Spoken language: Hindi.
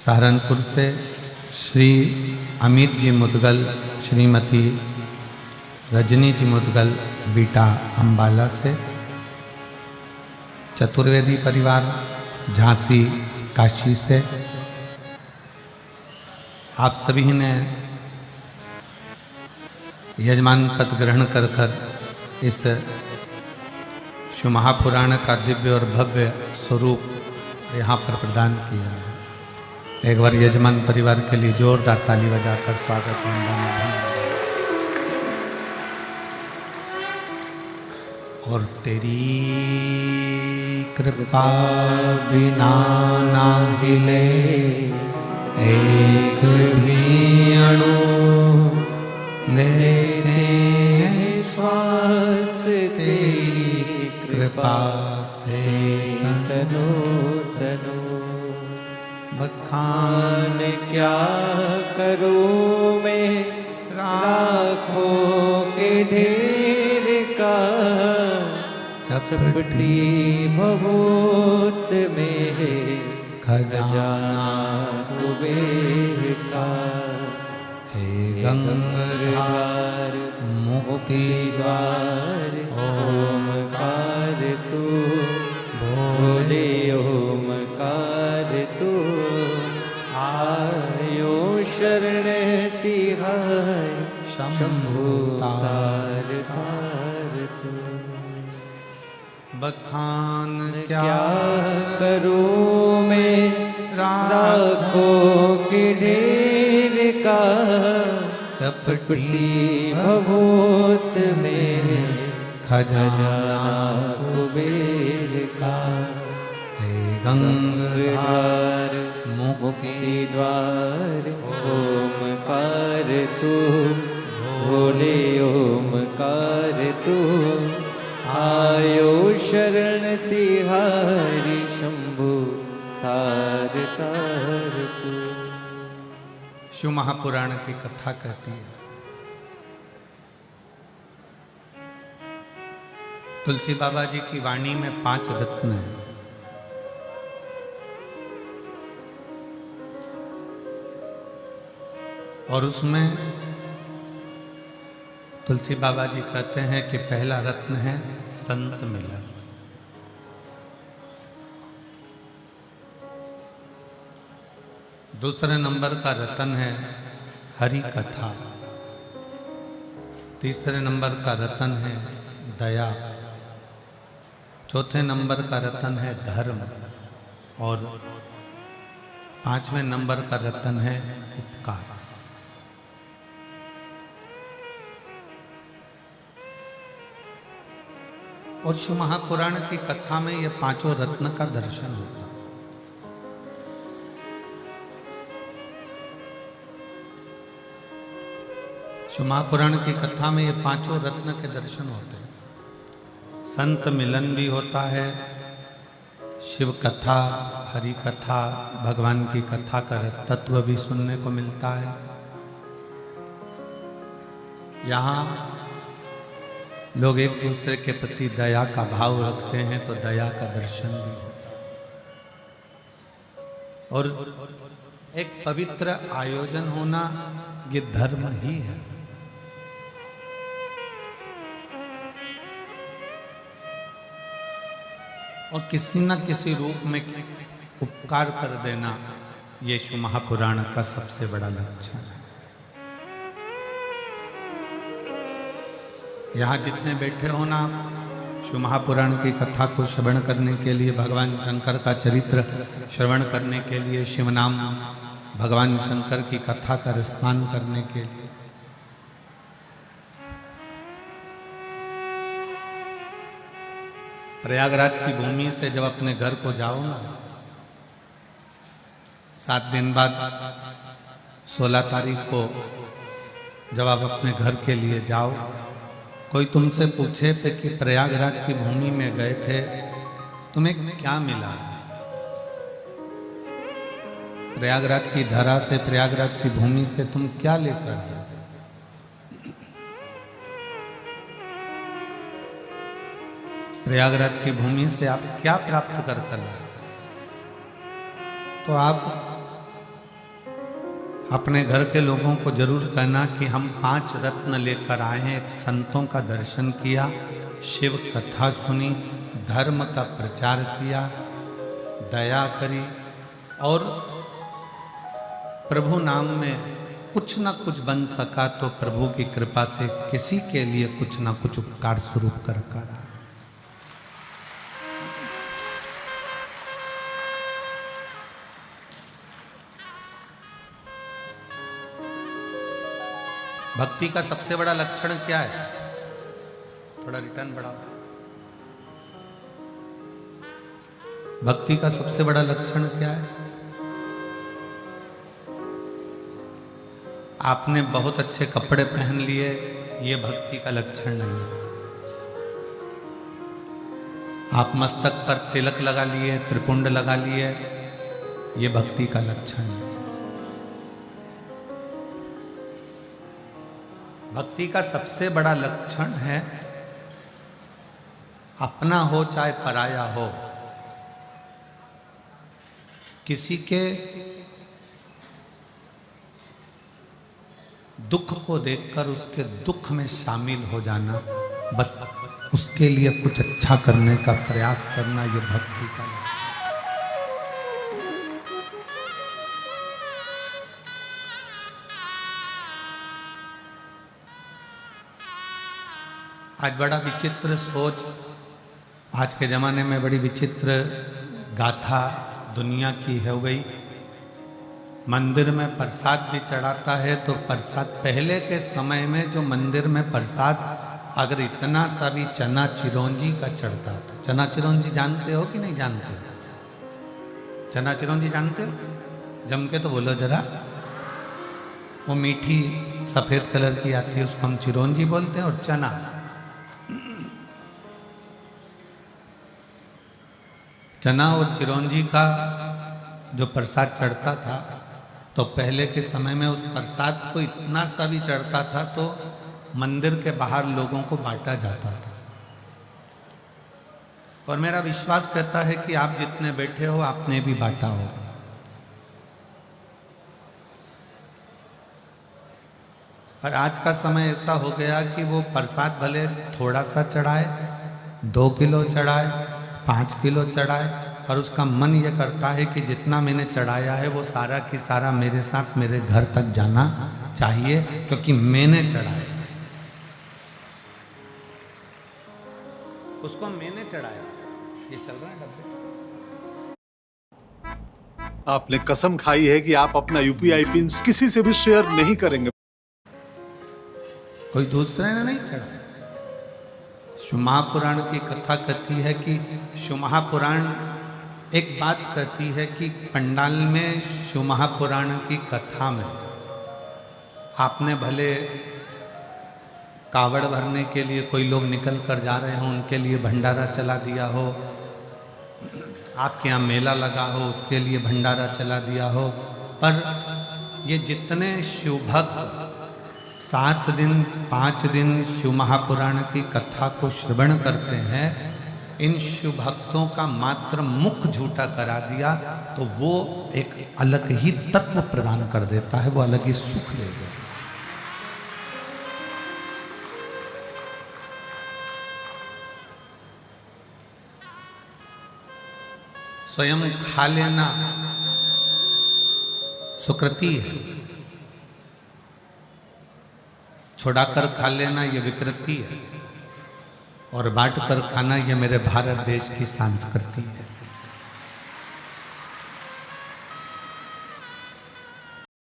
सहारनपुर से श्री अमित जी मुदगल, श्रीमती रजनी जी मुदगल बीटा अम्बाला से, चतुर्वेदी परिवार झांसी काशी से, आप सभी ने यजमान पद ग्रहण कर इस शिव महापुराण का दिव्य और भव्य स्वरूप यहाँ पर प्रदान किया है। एक बार यजमान परिवार के लिए जोरदार ताली बजाकर स्वागत है। और तेरी कृपा बिना ना हिले एक भी अणु, लेते हैं श्वास तेरी कृपा से तनो तनो। बखान क्या करूं मैं राखों के ढेर का, चपटी भभूत में खजाना कुबेर का। हे गंगाधर मुक्ति द्वार ओमकार तू, भोले ओमकार तू, आयो शरण तिहार शंभु तार तार तू। बखान क्या करूं मैं राखों के ढेर का, चपटी भभूत में खजाना कुबेर का। हे गंगाधर मुक्ति द्वार ओमकार तू, भोले ओमकार तू, आयो शरण तिहारी शंभु तार तार तू। शिव महापुराण की कथा कहती है, तुलसी बाबा जी की वाणी में 5 रत्न हैं। और उसमें तुलसी बाबा जी कहते हैं कि पहला रत्न है संत मिलन, दूसरे नंबर का रत्न है हरि कथा, तीसरे नंबर का रत्न है दया, चौथे नंबर का रत्न है धर्म, और 5वें नंबर का रत्न है उपकार। और शिव महापुराण की कथा में ये 5 रत्न का दर्शन होता है। शिव महापुराण की कथा में ये 5 रत्न के दर्शन होते हैं। संत मिलन भी होता है, शिव कथा, हरि कथा, भगवान की कथा का रस तत्व भी सुनने को मिलता है। यहाँ लोग एक दूसरे के प्रति दया का भाव रखते हैं, तो दया का दर्शन भी होता है। और एक पवित्र आयोजन होना ये धर्म ही है। और किसी न किसी रूप में उपकार कर देना ये शिव महापुराण का सबसे बड़ा लक्ष्य है। यहाँ जितने बैठे हो ना, शिव महापुराण की कथा को श्रवण करने के लिए, भगवान शंकर का चरित्र श्रवण करने के लिए, शिव नाम भगवान शंकर की कथा का रसपान करने के लिए, प्रयागराज की भूमि से जब अपने घर को जाओ ना, 7 दिन बाद 16 तारीख को जब आप अपने घर के लिए जाओ, कोई तुमसे पूछे थे कि प्रयागराज की भूमि में गए थे, तुम्हें क्या मिला? प्रयागराज की धरा से, प्रयागराज की भूमि से तुम क्या लेकर आए? प्रयागराज की भूमि से आप क्या प्राप्त कर लाए? तो आप अपने घर के लोगों को जरूर कहना कि हम 5 रत्न लेकर आए हैं। एक संतों का दर्शन किया, शिव कथा सुनी, धर्म का प्रचार किया, दया करी और प्रभु नाम में कुछ ना कुछ बन सका तो प्रभु की कृपा से किसी के लिए कुछ ना कुछ उपकार स्वरूप कर रहा। भक्ति का सबसे बड़ा लक्षण क्या है? थोड़ा रिटर्न बढ़ाओ। भक्ति का सबसे बड़ा लक्षण क्या है? आपने बहुत अच्छे कपड़े पहन लिए, ये भक्ति का लक्षण नहीं है। आप मस्तक पर तिलक लगा लिए, त्रिपुंड लगा लिए, ये भक्ति का लक्षण है। भक्ति का सबसे बड़ा लक्षण है अपना हो चाहे पराया हो, किसी के दुख को देखकर उसके दुख में शामिल हो जाना, बस उसके लिए कुछ अच्छा करने का प्रयास करना, ये भक्ति का लक्षण। आज बड़ा विचित्र सोच, आज के ज़माने में बड़ी विचित्र गाथा दुनिया की हो गई। मंदिर में प्रसाद भी चढ़ाता है तो प्रसाद, पहले के समय में जो मंदिर में प्रसाद अगर इतना सा भी चना चिरौंजी का चढ़ता था। चना चिरौंजी जानते हो कि नहीं जानते हो? चना चिरौंजी जानते हो? जम के तो बोलो जरा। वो मीठी सफ़ेद कलर की आती है, उसको हम चिरौंजी बोलते हैं। और चना, चना और चिरौंजी का जो प्रसाद चढ़ता था तो पहले के समय में उस प्रसाद को इतना सा भी चढ़ता था तो मंदिर के बाहर लोगों को बांटा जाता था। और मेरा विश्वास करता है कि आप जितने बैठे हो आपने भी बांटा होगा। पर आज का समय ऐसा हो गया कि वो प्रसाद भले थोड़ा सा चढ़ाए, 2 किलो चढ़ाए, 5 किलो चढ़ाए, और उसका मन ये करता है कि जितना मैंने चढ़ाया है वो सारा की सारा मेरे साथ मेरे घर तक जाना चाहिए, क्योंकि मैंने चढ़ाया, उसको मैंने चढ़ाया। ये चल रहा है डब्बे। आपने कसम खाई है कि आप अपना यूपीआई पिन किसी से भी शेयर नहीं करेंगे। कोई दूसरे ने नहीं चढ़ाया। शिव महापुराण की कथा कहती है कि शिव महापुराण एक बात कहती है कि पंडाल में शिव महापुराण की कथा में आपने भले कावड़ भरने के लिए कोई लोग निकल कर जा रहे हों, उनके लिए भंडारा चला दिया हो, आपके यहाँ मेला लगा हो उसके लिए भंडारा चला दिया हो, पर ये जितने शिव भक्त 7 दिन 5 दिन शिव महापुराण की कथा को श्रवण करते हैं, इन शिव भक्तों का मात्र मुख झूठा करा दिया तो वो एक अलग ही तत्व प्रदान कर देता है, वो अलग ही सुख ले देता है। स्वयं खा लेना सुकृति है, छुड़ाकर खा लेना ये विकृति है, और बांट कर खाना ये मेरे भारत देश की संस्कृति है।